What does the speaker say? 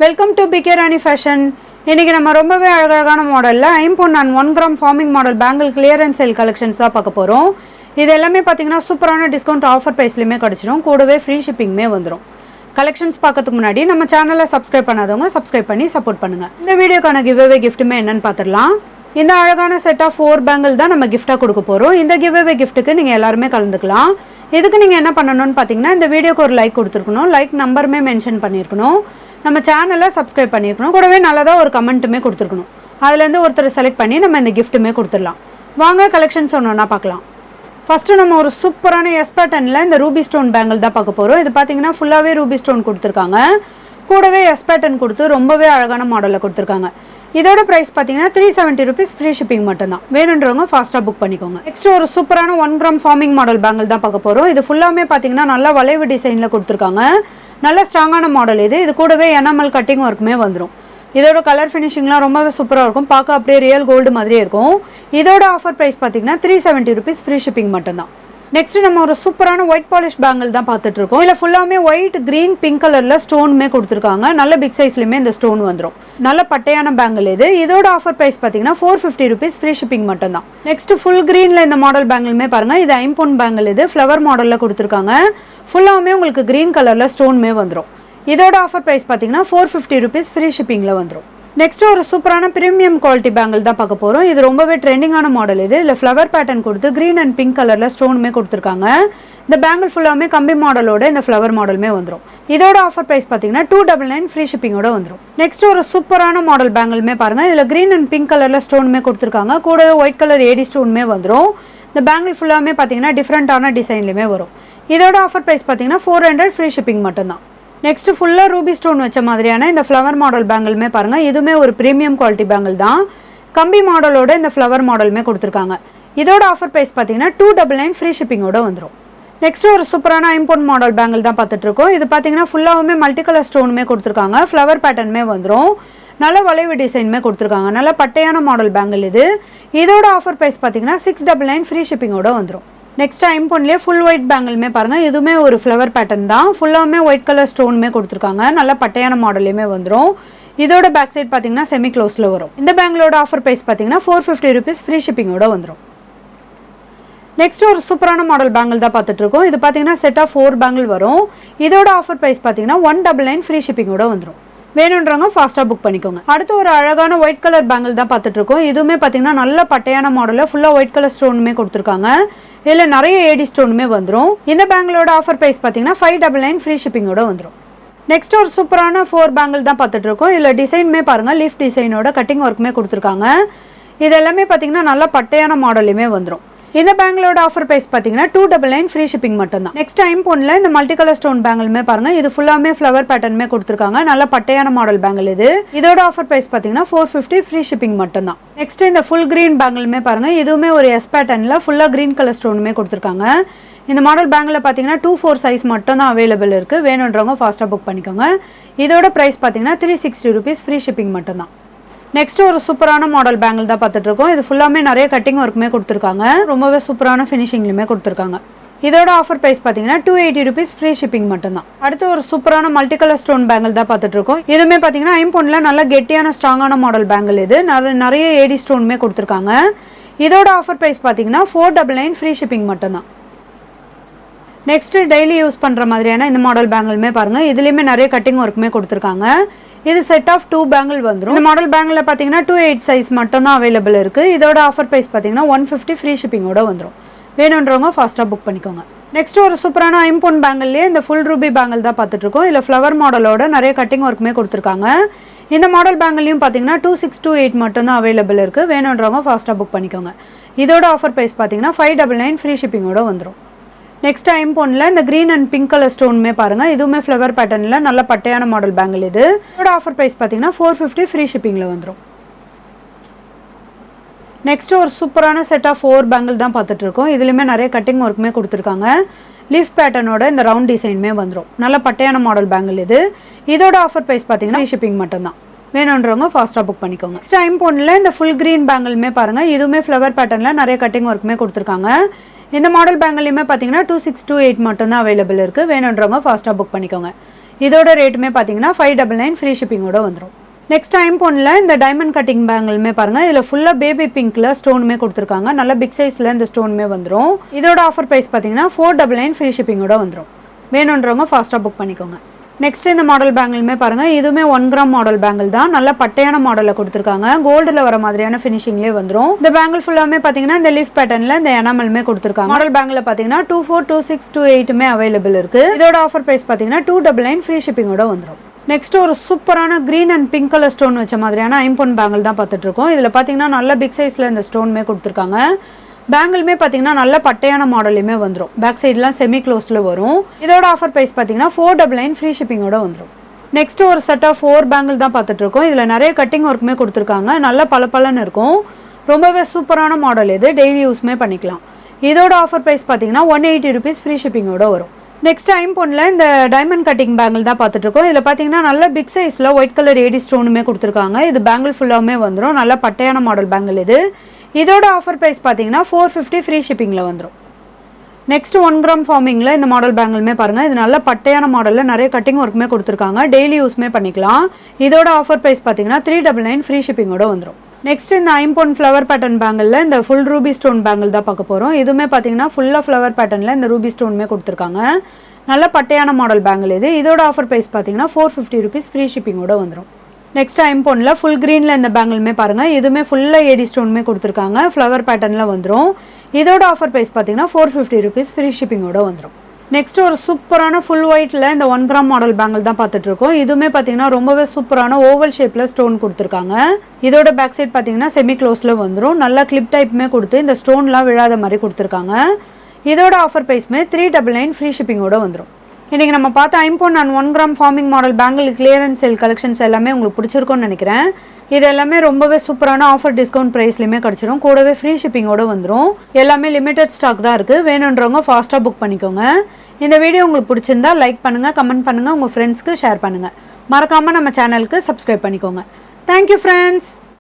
Welcome to PK Rani fashion. இன்றைக்கி நம்ம ரொம்பவே அழகான மாடலில் 5 and 1 gram forming model bangle clearance sale collections தான் பார்க்க போகிறோம். இது எல்லாமே பார்த்தீங்கன்னா சூப்பரான டிஸ்கவுண்ட் ஆஃபர் ப்ரைஸ்லையுமே கிடச்சிடும், கூடவே ஃப்ரீ ஷிப்பிங்குமே வந்துடும். கலெக்ஷன்ஸ் பார்க்கறதுக்கு முன்னாடி நம்ம சேனலை சப்ஸ்கிரைப் பண்ணாதவங்க சப்ஸ்கிரைப் பண்ணி சப்போர்ட் பண்ணுங்கள். இந்த வீடியோக்கான கிவ்அவே கிஃப்ட்டுமே என்னென்னு பார்த்துடலாம். இந்த அழகான செட் ஆஃப் 4 பேங்கிள் தான் நம்ம கிஃப்ட்டாக கொடுக்க போகிறோம். இந்த கிவ்அவே கிஃப்ட்டுக்கு நீங்கள் எல்லாருமே கலந்துக்கலாம். இதுக்கு நீங்கள் என்ன பண்ணணும்னு பார்த்தீங்கன்னா, இந்த வீடியோக்கு ஒரு லைக் கொடுத்துருக்கணும், லைக் நம்பருமே மென்ஷன் பண்ணியிருக்கணும், நம்ம சேனலை சப்ஸ்கிரைப் பண்ணியிருக்கணும், கூடவே நல்லதாக ஒரு கமெண்ட்டுமே கொடுத்துருக்கணும். அதுலேருந்து ஒருத்தர் செலக்ட் பண்ணி நம்ம இந்த கிஃப்ட்டுமே கொடுத்துடலாம். வாங்க கலெக்ஷன்ஸ் ஒன்றா பார்க்கலாம். ஃபஸ்ட்டு நம்ம ஒரு சூப்பரான எஸ் பேட்டர்னில் இந்த ரூபி ஸ்டோன் பேங்கிள் தான் பார்க்க போகிறோம். இது பார்த்தீங்கன்னா ஃபுல்லாகவே ரூபி ஸ்டோன் கொடுத்துருக்காங்க, கூடவே எஸ் பேட்டர்ன் கொடுத்து ரொம்பவே அழகான மாடலில் கொடுத்துருக்காங்க. இதோட ப்ரைஸ் பார்த்தீங்கன்னா 370 ருபீஸ், ஃப்ரீ ஷிப்பிங் மட்டும்தான். வேணுன்றவங்க ஃபாஸ்ட்டாக புக் பண்ணிக்கோங்க. நெக்ஸ்ட் ஒரு சூப்பரான 1 கிராம் ஃபார்மிங் மாடல் பேங்கிள் தான் பார்க்க போகிறோம். இது ஃபுல்லாமே பார்த்தீங்கன்னா நல்லா வளைவு டிசைனில் கொடுத்துருக்காங்க, நல்ல ஸ்ட்ராங்கான மாடல். இது கூடவே எனாமல் கட்டிங் ஒர்க்குமே வந்துடும். இதோட கலர் ஃபினிஷிங்லாம் ரொம்பவே சூப்பராக இருக்கும், பார்க்க அப்படியே ரியல் கோல்டு மாதிரியே இருக்கும். இதோட ஆஃபர் ப்ரைஸ் பார்த்தீங்கன்னா 370 ருபீஸ், ஃப்ரீ ஷிப்பிங் மட்டும்தான். நெக்ஸ்ட் நம்ம ஒரு சூப்பரான ஒயிட் பாலிஷ் பேங்கிள் தான் பார்த்துட்டு இருக்கோம். இல்லை ஃபுல்லாமே ஒயிட், கிரீன், பிங்க் கலரில் ஸ்டோனுமே கொடுத்துருக்காங்க. நல்ல பிக் சைஸ்லையுமே இந்த ஸ்டோன் வந்துடும். நல்ல பட்டையான பேங்கிள் இதோட ஆஃபர் ப்ரைஸ் பார்த்தீங்கன்னா 450 ருபீஸ், ஃப்ரீ ஷிப்பிங் மட்டும்தான். நெக்ஸ்ட் ஃபுல் கிரீனில் இந்த மாடல் பேங்கிளுமே பாருங்கள். இது 5 பேங்கிள், ஃப்ளவர் மாடலில் கொடுத்துருக்காங்க. ஃபுல்லாமே உங்களுக்கு கிரீன் கலரில் ஸ்டோனுமே வந்துடும். இதோட ஆஃபர் ப்ரைஸ் பார்த்தீங்கன்னா 450 ருபீஸ், ஃப்ரீ ஷிப்பிங்கில் வந்துடும். நெக்ஸ்ட் ஒரு சூப்பரான பிரீமியம் குவாலிட்டி பேங்கிள் தான் பார்க்க போகிறோம். இது ரொம்பவே ட்ரெண்டிங்கான மாடல். இதில் ஃப்ளவர் பேட்டர்ன் கொடுத்து கிரீன் அண்ட் பிங்க் கலரில் ஸ்டோனுமே கொடுத்துருக்காங்க. இந்த பேங்கிள் ஃபுல்லாமே கம்பி மாடலோட இந்த ஃப்ளவர் மாடலுமே வந்துடும். இதோட ஆஃபர் ப்ரைஸ் பார்த்தீங்கன்னா 299, ஃப்ரீ ஷிப்பிங்கோட வந்துடும். நெக்ஸ்ட் ஒரு சூப்பரான மாடல் பேங்கிளுமே பாருங்கள். இதில் கிரீன் அண்ட் பிங்க் கலரில் ஸ்டோனுமே கொடுத்துருக்காங்க, கூடவே ஒயிட் கலர் ஏடி ஸ்டோனுமே வந்துடும். இந்த பேங்கிள் ஃபுல்லாமே பார்த்தீங்கன்னா டிஃப்ரெண்ட்டான டிசைன்லையுமே வரும். இதோட ஆஃபர் ப்ரைஸ் பார்த்தீங்கன்னா 400, ஃப்ரீ ஷிப்பிங் மட்டும்தான். நெக்ஸ்ட் ஃபுல்லாக ரூபி ஸ்டோன் வச்ச மாதிரியான இந்த ஃப்ளவர் மாடல் பேங்கிளுமே பாருங்கள். இதுவுமே ஒரு ப்ரீமியம் குவாலிட்டி பேங்கிள் தான், கம்பி மாடலோட இந்த ஃப்ளவர் மாடலுமே கொடுத்துருக்காங்க. இதோட ஆஃபர் ப்ரைஸ் பார்த்தீங்கன்னா 299, ஃப்ரீ ஷிப்பிங்கோட வந்துடும். நெக்ஸ்ட் ஒரு சூப்பரான 5 மாடல் பேங்கிள் தான் பார்த்துட்டு இருக்கோம். இது பார்த்தீங்கன்னா ஃபுல்லாகவுமே மல்டி கலர் ஸ்டோனுமே கொடுத்துருக்காங்க, ஃப்ளவர் பேட்டர்னுமே வந்துடும். நல்ல வளைவு டிசைனுமே கொடுத்துருக்காங்க, நல்ல பட்டையான மாடல் பேங்கிள் இதோட ஆஃபர் ப்ரைஸ் பார்த்தீங்கன்னா 699, ஃப்ரீ ஷிப்பிங்கோட வந்துடும். நெக்ஸ்ட் 5 ஃபுல் ஒயிட் பேங்கிளுமே பாருங்கள். இதுவுமே ஒரு ஃப்ளவர் பேட்டர்ன் தான், ஃபுல்லாமே ஒயிட் கலர் ஸ்டோனுமே கொடுத்துருக்காங்க, நல்ல பட்டையான மாடலையுமே வந்துடும். இதோட பேக் சைட் பார்த்தீங்கன்னா செமி க்ளோஸில் வரும். இந்த பேங்கிளோட ஆஃபர் ப்ரைஸ் பார்த்தீங்கன்னா 450 ருபீஸ், ஃப்ரீ ஷிப்பிங்கோட வந்துடும். நெக்ஸ்ட் ஒரு சூப்பரான மாடல் பேங்கிள் தான் பார்த்துட்டு இருக்கோம். இது பார்த்தீங்கன்னா செட் ஆஃப் 4 பேங்கிள் வரும். இதோட ஆஃபர் ப்ரைஸ் பார்த்தீங்கன்னா 199, ஃப்ரீ ஷிப்பிங்கோட வந்துடும். வேணுன்றவங்க ஃபாஸ்ட்டாக புக் பண்ணிக்கோங்க. அடுத்து ஒரு அழகான ஒயிட் கலர் பேங்கிள் தான் பார்த்துட்டு இருக்கோம். இதுவுமே பார்த்தீங்கன்னா நல்ல பட்டையான மாடலில் ஃபுல்லாக ஒயிட் கலர் ஸ்டோனுமே கொடுத்துருக்காங்க. இதில் நிறைய ஏடி ஸ்டோனுமே வந்துடும். இந்த பேங்கிளோட ஆஃபர் ப்ரைஸ் பார்த்தீங்கன்னா 599, ஃப்ரீ ஷிப்பிங்கோட வந்துடும். நெக்ஸ்ட் ஒரு சூப்பரான 4 பேங்கிள் தான் பார்த்துட்டு இருக்கோம். இதில் டிசைனுமே பாருங்கள், லீஃப் டிசைனோட கட்டிங் ஒர்க்குமே கொடுத்துருக்காங்க. இது எல்லாமே பார்த்தீங்கன்னா நல்ல பட்டையான மாடலுமே வந்துடும். இந்த பேங்கிளோட ஆஃபர் ப்ரைஸ் பார்த்தீங்கன்னா 299, ஃப்ரீ ஷிப்பிங் மட்டும்தான். நெக்ஸ்ட் 5 இந்த மல்டி கலர் ஸ்டோன் பேங்கிளுமே பாருங்கள். இது ஃபுல்லாமே ஃப்ளவர் பேட்டர்னுமே கொடுத்துருக்காங்க, நல்ல பட்டையான மாடல் பேங்கிள் இதோட ஆஃபர் ப்ரைஸ் பார்த்தீங்கன்னா 450, ஃப்ரீ ஷிப்பிங் மட்டும்தான். நெக்ஸ்ட் இந்த ஃபுல் கிரீன் பேங்கிளுமே பாருங்கள். இதுவுமே ஒரு எஸ் பேட்டர்னில் ஃபுல்லாக கிரீன் கலர் ஸ்டோனுமே கொடுத்துருக்காங்க. இந்த மாடல் பேங்கில் பார்த்தீங்கன்னா 2/4 சைஸ் மட்டும் தான் அவைலபிள் இருக்குது. வேணுன்றவங்க ஃபாஸ்ட்டாக புக் பண்ணிக்கோங்க. இதோட ப்ரைஸ் பார்த்தீங்கன்னா 360 ருபீஸ், ஃப்ரீ ஷிப்பிங் மட்டும்தான். நெக்ஸ்ட் ஒரு சூப்பரான மாடல் பேங்கிள் தான் பார்த்துட்டு இருக்கோம். இது ஃபுல்லாமே நிறைய கட்டிங் ஒர்க்குமே கொடுத்துருக்காங்க, ரொம்பவே சூப்பரான ஃபினிஷிங்லையுமே கொடுத்துருக்காங்க. இதோட ஆஃபர் ப்ரைஸ் பார்த்தீங்கன்னா 280 ருபீஸ், ஃப்ரீ ஷிப்பிங் மட்டும்தான். அடுத்து ஒரு சூப்பரான மல்டி கலர் ஸ்டோன் பேங்கிள் தான் பார்த்துட்டு இருக்கோம். இதுவுமே பார்த்தீங்கன்னா 5 நல்ல கெட்டியான ஸ்ட்ராங்கான மாடல் பேங்கிள் நிறைய ஏடி ஸ்டோனுமே கொடுத்துருக்காங்க. இதோட ஆஃபர் ப்ரைஸ் பார்த்தீங்கன்னா 499, ஃப்ரீ ஷிப்பிங் மட்டும்தான். நெக்ஸ்ட் டெய்லி யூஸ் பண்ணுற மாதிரியான இந்த மாடல் பேங்கிளுமே பாருங்கள். இதுலேயுமே நிறைய கட்டிங் ஒர்க்குமே கொடுத்துருக்காங்க. இது செட் ஆஃப் 2 பேங்கிள் வந்துடும். இந்த மாடல் பேங்கில் பார்த்தீங்கன்னா 28 சைஸ் மட்டும் தான் அவைலபிள் இருக்குது. இதோட ஆஃபர் ப்ரைஸ் பார்த்தீங்கன்னா 150, ஃப்ரீ ஷிப்பிங்கோட வந்துடும். வேணுன்றவங்க ஃபாஸ்ட்டாக புக் பண்ணிக்கோங்க. நெக்ஸ்ட் ஒரு சூப்பரான 5 பேங்கிள்லேயே இந்த ஃபுல் ரூபி பேங்கிள் தான் பார்த்துட்டு இருக்கோம். இதில் ஃப்ளவர் மாடலோட நிறைய கட்டிங் ஒர்க்குமே கொடுத்துருக்காங்க. இந்த மாடல் பேங்கிலையும் பார்த்தீங்கன்னா 2628 மட்டும் தான் அவைலபிள் இருக்குது. வேணுன்றவங்க ஃபாஸ்ட்டாக புக் பண்ணிக்கோங்க. இதோட ஆஃபர் ப்ரைஸ் பார்த்தீங்கன்னா 599, ஃப்ரீ ஷிப்பிங்கோட வந்துடும். நெக்ஸ்ட் 5 இந்த கிரீன் அண்ட் பிங்க் கலர் ஸ்டோனுமே பாருங்கள். இதுவுமே ஃப்ளவர் பேட்டர்னில் நல்ல பட்டையான மாடல் பேங்கிள் இதோட ஆஃபர் ப்ரைஸ் பார்த்தீங்கன்னா 450, ஃப்ரீ ஷிப்பிங்கில் வந்துடும். நெக்ஸ்ட் ஒரு சூப்பரான செட் ஆஃப் 4 பேங்கிள் தான் பார்த்துட்டு இருக்கோம். இதுலேயுமே நிறைய கட்டிங் ஒர்க்குமே கொடுத்துருக்காங்க. லீஃப் பேட்டர்னோட இந்த ரவுண்ட் டிசைனுமே வந்துடும். நல்ல பட்டையான மாடல் பேங்கிள் இதோட ஆஃபர் ப்ரைஸ் பார்த்தீங்கன்னா ஃப்ரீ ஷிப்பிங் மட்டும்தான். வேணுன்றவங்க ஃபாஸ்ட்டாக புக் பண்ணிக்கோங்க. நெக்ஸ்ட் 5 இந்த ஃபுல் கிரீன் பேங்கிளுமே பாருங்கள். இதுவுமே ஃப்ளவர் பேட்டர்னில் நிறைய கட்டிங் ஒர்க்குமே கொடுத்துருக்காங்க. இந்த மாடல் பேங்கிலையுமே பார்த்தீங்கன்னா 2628 மட்டும் தான் அவைலபிள் இருக்குது. வேணுன்றவங்க ஃபாஸ்ட்டாக புக் பண்ணிக்கோங்க. இதோட ரேட்டுமே பார்த்தீங்கன்னா 599 ஃப்ரீ ஷிப்பிங்கோட வந்துடும். நெக்ஸ்ட் ஐம்பொன்னில் இந்த டைமண்ட் கட்டிங் பேங்கிளுமே பாருங்கள், இதில் ஃபுல்லாக பேபி பிங்க்கில் ஸ்டோனுமே கொடுத்துருக்காங்க. நல்ல பிக் சைஸில் இந்த ஸ்டோனுமே வந்துடும். இதோட ஆஃபர் ப்ரைஸ் பார்த்தீங்கன்னா 499 ஃப்ரீ ஷிப்பிங்கோட வந்துடும். வேணுன்றவங்க ஃபாஸ்ட்டாக புக் பண்ணிக்கோங்க. நெக்ஸ்ட் இந்த மாடல் பேங்கிளுமே பாருங்கள், இதுவுமே 1 கிராம் மாடல் பேங்கிள் தான். நல்ல பட்டையான மாடலில் கொடுத்துருக்காங்க. கோல்டில் வர மாதிரியான ஃபினிஷிங்லேயே வந்துடும். இந்த பேங்கிள் ஃபுல்லாமே பார்த்தீங்கன்னா இந்த லீஃப் பேட்டர்னில் இந்த எனாமலுமே கொடுத்துருக்காங்க. மாடல் பேங்கில் பார்த்தீங்கன்னா 24, 26, 28 அவைலபிள் இருக்குது. இதோட ஆஃபர் ப்ரைஸ் பார்த்தீங்கன்னா 299 ஃப்ரீ ஷிப்பிங்கோட வந்துடும். நெக்ஸ்ட் ஒரு சூப்பரான green and pink colour stone வச்ச மாதிரியான ஐம்பொன் பேங்கிள் தான் பார்த்துட்டு இருக்கோம். இதில் பார்த்தீங்கன்னா நல்ல பிக் சைஸில் இந்த ஸ்டோனுமே கொடுத்துருக்காங்க. பேங்கிளுமே பார்த்தீங்கன்னா நல்ல பட்டையான மாடலுமே வந்துடும். பேக் சைட்லாம் செமி க்ளோஸில் வரும். இதோட ஆஃபர் ப்ரைஸ் பார்த்தீங்கன்னா 499 ஃப்ரீ ஷிப்பிங்கோட வந்துடும். நெக்ஸ்ட் ஒரு செட் ஆஃப் 4 பேங்கிள் தான் பார்த்துட்டு இருக்கோம். இதில் நிறைய கட்டிங் ஒர்க்குமே கொடுத்துருக்காங்க. நல்ல பளபளன்னு இருக்கும். ரொம்பவே சூப்பரான மாடல் இது. டெய்லி யூஸ்மே பண்ணிக்கலாம். இதோட ஆஃபர் ப்ரைஸ் பார்த்தீங்கன்னா 180 ருபீஸ் ஃப்ரீ ஷிப்பிங்கோட வரும். நெக்ஸ்ட் ஐம்பொன்னில் இந்த டைமண்ட் கட்டிங் பேங்கிள் தான் பார்த்துட்டு இருக்கோம். இதில் பார்த்தீங்கன்னா நல்ல பிக் சைஸில் ஒயிட் கலர் ஏடி ஸ்டோனுமே கொடுத்துருக்காங்க. இது பேங்கிள் ஃபுல்லாகவே வந்துடும். நல்ல பட்டையான மாடல் பேங்கிள் இது. இதோட ஆஃபர் ப்ரைஸ் பார்த்தீங்கன்னா 450 ஃப்ரீ ஷிப்பிங்கில் வந்துடும். நெக்ஸ்ட் 1 கிராம் ஃபார்மிங்கில் இந்த மாடல் பேங்கிளுமே பாருங்கள், இது நல்ல பட்டையான மாடலில் நிறைய கட்டிங் ஒர்க்குமே கொடுத்துருக்காங்க. டெய்லி யூஸ்மே பண்ணிக்கலாம். இதோட ஆஃபர் ப்ரைஸ் பார்த்தீங்கன்னா 399 ஃப்ரீ ஷிப்பிங்கோட வந்துடும். நெக்ஸ்ட் இந்த ஐம்பொன் ஃப்ளவர் பேட்டர்ன் பேங்கிளில் இந்த ஃபுல் ரூபி ஸ்டோன் பேங்கிள் தான் பார்க்க போகிறோம். இதுவுமே பார்த்தீங்கன்னா ஃபுல்லாக ஃப்ளவர் பேட்டர்னில் இந்த ரூபி ஸ்டோனுமே கொடுத்துருக்காங்க. நல்ல பட்டையான மாடல் பேங்கிள் இது. இதோட ஆஃபர் ப்ரைஸ் பார்த்தீங்கன்னா 450 ருபீஸ் ஃப்ரீ ஷிப்பிங்கோட வந்துடும். நெக்ஸ்ட் ஐம்பொன்னில் ஃபுல் க்ரீனில் இந்த பேங்கிளுமே பாருங்கள், இதுவுமே ஃபுல்லாக ஏடி ஸ்டோனுமே கொடுத்துருக்காங்க. ஃப்ளவர் பேட்டர்னில் வந்துடும். இதோட ஆஃபர் ப்ரைஸ் பார்த்தீங்கன்னா 450 ருபீஸ் ஃப்ரீ ஷிப்பிங்கோட வந்துடும். நெக்ஸ்ட் ஒரு சூப்பரான ஃபுல் ஒயிட்டில் இந்த 1 கிராம் மாடல் பேங்கிள் தான் பார்த்துட்டு இருக்கோம். இதுவுமே பார்த்தீங்கன்னா ரொம்பவே சூப்பரான ஓவல் ஷேப்பில் ஸ்டோன் கொடுத்துருக்காங்க. இதோட பேக் சைட் பார்த்தீங்கன்னா செமி க்ளோஸில் வந்துடும். நல்லா கிளிப் டைப்புமே கொடுத்து இந்த ஸ்டோன்லாம் விழாத மாதிரி கொடுத்துருக்காங்க. இதோட ஆஃபர் ப்ரைஸ்மே 399 ஃப்ரீ ஷிப்பிங்கோட வந்துடும். இன்றைக்கி நம்ம பார்த்த ஐம்பொன் and 1 gram forming model bangle clearance sale collections எல்லாமே உங்களுக்கு பிடிச்சிருக்கும்னு நினைக்கிறேன். இது எல்லாமே ரொம்பவே சூப்பரான ஆஃபர் டிஸ்கவுண்ட் ப்ரைஸ்லையுமே கிடச்சிடும். கூடவே ஃப்ரீ ஷிப்பிங்கோட வந்துடும். எல்லாமே லிமிடெட் ஸ்டாக் தான் இருக்குது. வேணுன்றவங்க ஃபாஸ்ட்டாக புக் பண்ணிக்கோங்க. இந்த வீடியோ உங்களுக்கு பிடிச்சிருந்தா லைக் பண்ணுங்கள், கமெண்ட் பண்ணுங்கள், உங்கள் ஃப்ரெண்ட்ஸ்க்கு ஷேர் பண்ணுங்கள். மறக்காமல் நம்ம சேனலுக்கு சப்ஸ்கிரைப் பண்ணிக்கோங்க. Thank you friends.